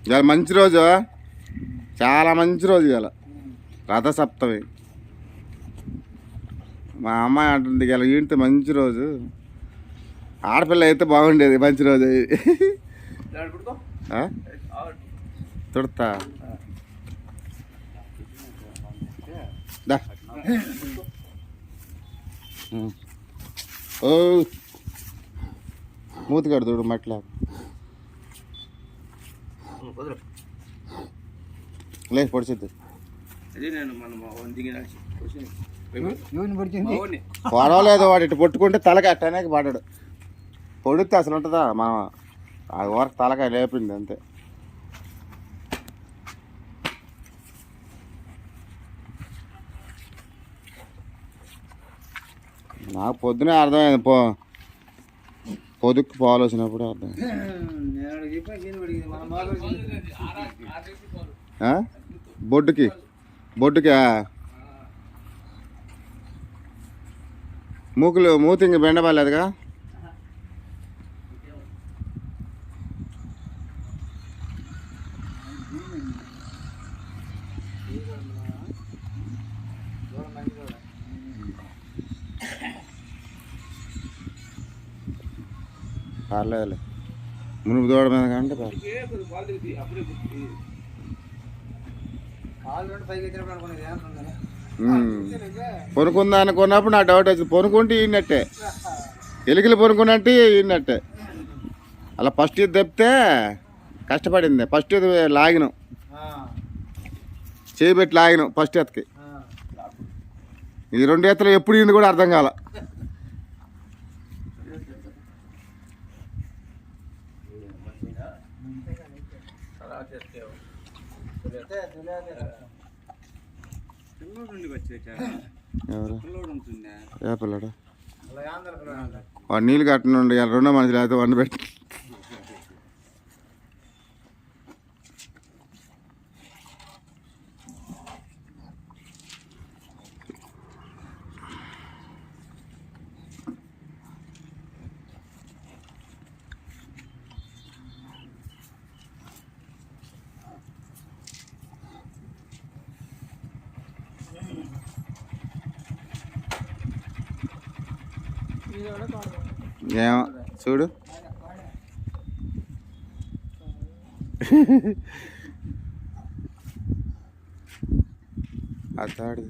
ఇవాళ మంచి రోజు, చాలా మంచి రోజు ఇవాళ రథసప్తమి. మా అమ్మాయి అంటుంది ఇవాళ ఏంటి మంచి రోజు, ఆడపిల్ల అయితే బాగుండేది మంచి రోజు. తుడతా ఓ మూతికాడు చూడు మట్లా లే పొడిచిద్దు. పడవలేదు, వాడు ఇటు పొట్టుకుంటే తలకాయ అట్టనే పడ్డాడు. పొడితే అసలు ఉంటుందా, మనం అది వరకు తలకాయ లేపింది అంతే. నాకు పొద్దునే అర్థమైంది, పొదుక్కు పాలు వచ్చినప్పుడు అర్థమైంది. బొడ్డుకి మూతి ఇంక బెండబాలేదుగా. పర్లేదులే, మునుపు దూడ మీద కంటే పొనుకుందా అనుకున్నప్పుడు నా డౌట్ వచ్చింది. పొనుకుంటే ఈయనట్టే, ఎలికలు పొనుకున్నట్టు ఈయనట్టే. అలా ఫస్ట్ ఇది తెప్పితే కష్టపడింది. ఫస్ట్ ఇది లాగిన చేయబెట్టి లాగిన ఫస్ట్ ఎత్తకి. ఇది 2 ఎత్తలు ఎప్పుడు ఈయన కూడా అర్థం కాల. ఏ పిల్లడు వాడు నీళ్ళు కట్టనుండి 2వ మనిషి లేకపోతే వండి పెట్టి. ఏమో చూడు అతాడు.